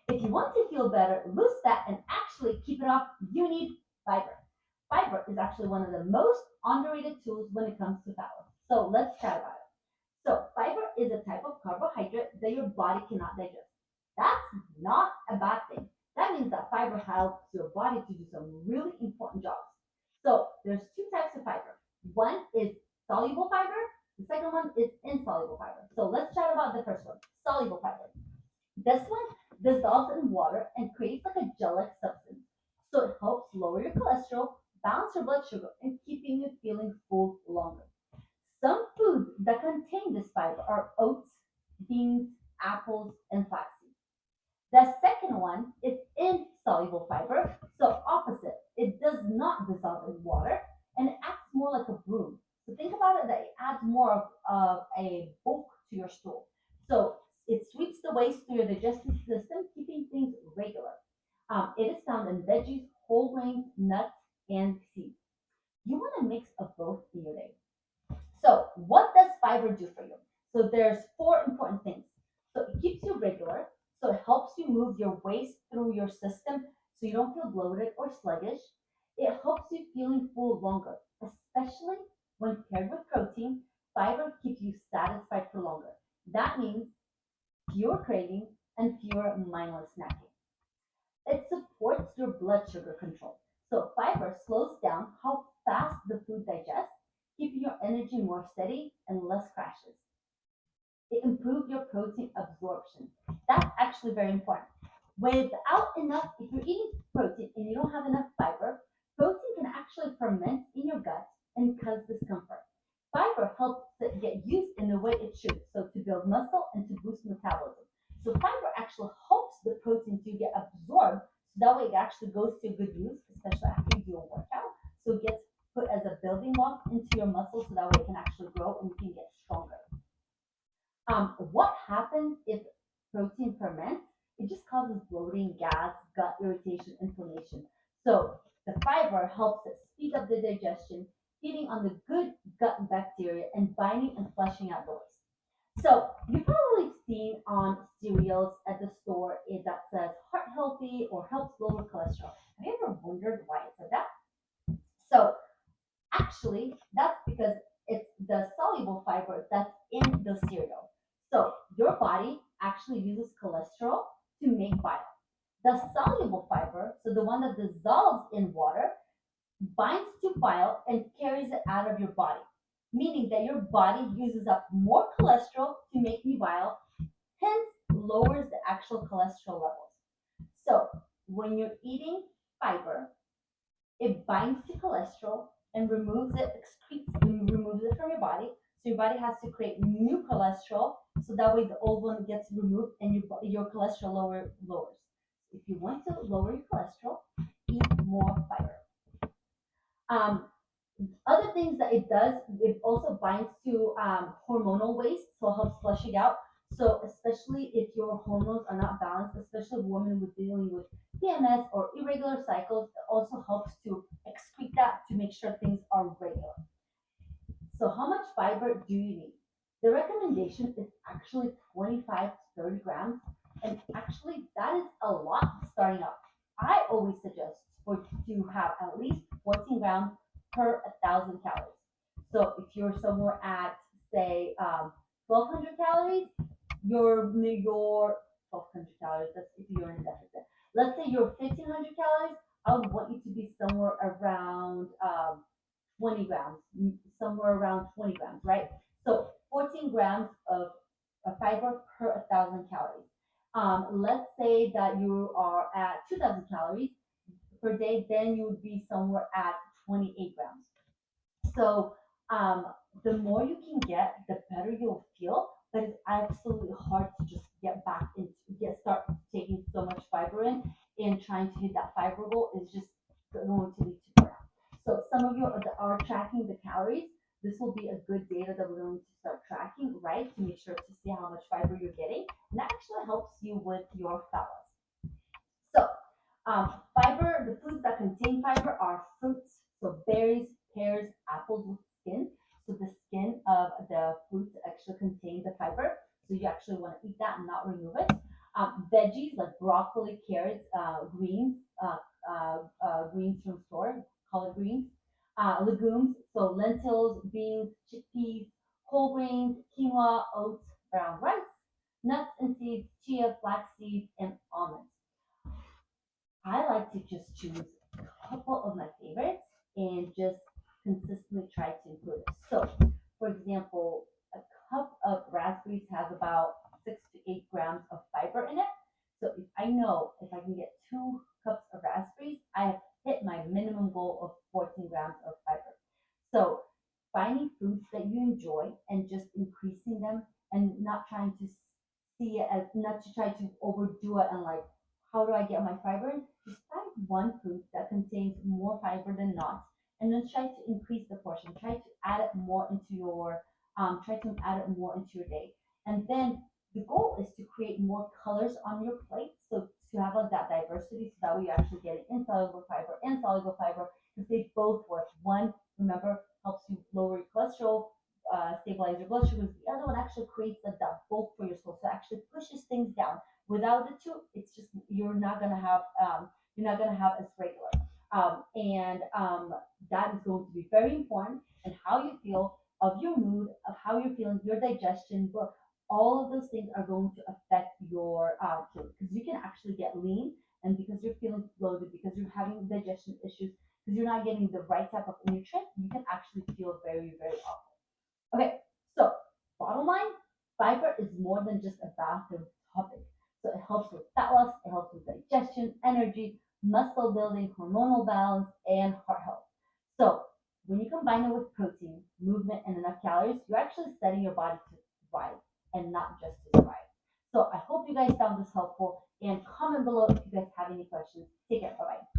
If you want to feel better, lose fat, and actually keep it off, you need fiber. Fiber is actually one of the most underrated tools when it comes to fat loss. So let's chat about it. So fiber is a type of carbohydrate that your body cannot digest. That's not a bad thing. That means that fiber helps your body to do some really important jobs. So there's two types of fiber. One is soluble fiber. The second one is insoluble fiber. So let's chat about the first one, soluble fiber. This one dissolves in water and creates like a gel-like substance. So it helps lower your cholesterol, balance your blood sugar, and keeping you feeling full longer. Some foods that contain this fiber are oats, beans, apples, and flaxseed. The second one is insoluble fiber, so opposite. It does not dissolve in water and it acts more like a broom. So think about it that it adds more of a bulk to your stool. So it sweeps the waste through your digestive system, keeping things regular. It is found in veggies, whole grains, nuts, and seeds. You want a mix of both in your day. So, what does fiber do for you? So, there's four important things. So, it keeps you regular. So, it helps you move your waste through your system so you don't feel bloated or sluggish. It helps you feeling full longer, especially when paired with protein. Fiber keeps you satisfied for longer. That means fewer cravings and fewer mindless snacking. It supports your blood sugar control. So fiber slows down how fast the food digests, keeping your energy more steady and less crashes. It improves your protein absorption. That's actually very important. Without enough, if you're eating protein and you don't have enough fiber, protein can actually ferment in your gut and cause discomfort. Fiber helps it get used in the way it should, so to build muscle and to boost metabolism. So fiber actually helps the protein to get absorbed, so that way it actually goes to good use, especially after you do a workout. So it gets put as a building block into your muscles, so that way it can actually grow and you can get stronger. What happens if protein ferments? It just causes bloating, gas, gut irritation, inflammation. So the fiber helps it speed up the digestion, feeding on the good gut bacteria and binding and flushing out the waste. So you've probably seen on cereals at the store that says heart healthy or helps lower cholesterol. Have you ever wondered why it said that? So actually, that's because it's the soluble fiber that's in the cereal. So your body actually uses cholesterol to make bile. The soluble fiber, so the one that dissolves in water, binds to bile and carries it out of your body, meaning that your body uses up more cholesterol to make new bile, hence lowers the actual cholesterol levels. So when you're eating fiber, it binds to cholesterol and removes it, excretes and removes it from your body. So your body has to create new cholesterol, so that way the old one gets removed and your cholesterol lowers. If you want to lower your cholesterol, eat more fiber. Um, Other things that it does, it also binds to hormonal waste, so it helps flush it out. So especially if your hormones are not balanced, especially women with dealing with PMS or irregular cycles, it also helps to excrete that to make sure things are regular. So how much fiber do you need? The recommendation is actually 25 to 30 grams, and actually that is a lot starting out. I always suggest for to have at least 14 grams per 1,000 calories. So if you're somewhere at say 1,200 calories, your 1,200 calories. That's if you're in deficit. Let's say you're 1,500 calories. I would want you to be somewhere around 20 grams, somewhere around 20 grams, right? So 14 grams of fiber per 1,000 calories. Let's say that you are at 2,000 calories per day, then you would be somewhere at 28 grams. So the more you can get, the better you'll feel. But it's absolutely hard to just get back into start taking so much fiber in and trying to hit that fiber goal is just going to lead to burnout. So some of you are tracking the calories. This will be a good data that we're going to start tracking, right? To make sure to see how much fiber you're getting. And that actually helps you with your fat loss. So, fiber, the foods that contain fiber are fruits, so berries, pears, apples with skin. So the skin of the fruits actually contain the fiber. So you actually want to eat that and not remove it. Veggies like broccoli, carrots, greens from store, collard greens, legumes, so lentils, beans, chickpeas, whole grains, quinoa, oats, brown rice, nuts and seeds, chia, flax seeds, and almonds. I like to just choose a couple of my favorites and just consistently try to include it. So, for example, a cup of raspberries has about 6 to 8 grams of fiber in it. So, if I know if I can get 2 cups of raspberries, I have hit my minimum goal of 14 grams of fiber. So, finding foods that you enjoy and just increasing them and not trying to see it as not to try to overdo it and like how do I get my fiber in? Just find one food that contains more fiber than not, and then try to increase the portion. Try to add it more into your try to add it more into your day, and then the goal is to create more colors on your plate. So to have like that diversity, so that way you're actually getting insoluble fiber and soluble fiber because they both work. One, remember, helps you lower your cholesterol, stabilize your blood sugars. The other one actually creates like that bulk for your soul, so it actually pushes things down. Without the two, it's just you're not gonna have as regular. And that is going to be very important and how you feel of your mood, of how you're feeling, your digestion, but all of those things are going to affect your food because you can actually get lean and because you're feeling bloated, because you're having digestion issues, because you're not getting the right type of nutrient, you can actually feel very, very awful. Okay, so bottom line, fiber is more than just a bathroom topic. So it helps with fat loss, it helps with digestion, energy, muscle building, hormonal balance, and heart health. So when you combine it with protein, movement, and enough calories, you're actually setting your body to thrive and not just to survive. So I hope you guys found this helpful and comment below if you guys have any questions. Take care. Bye bye.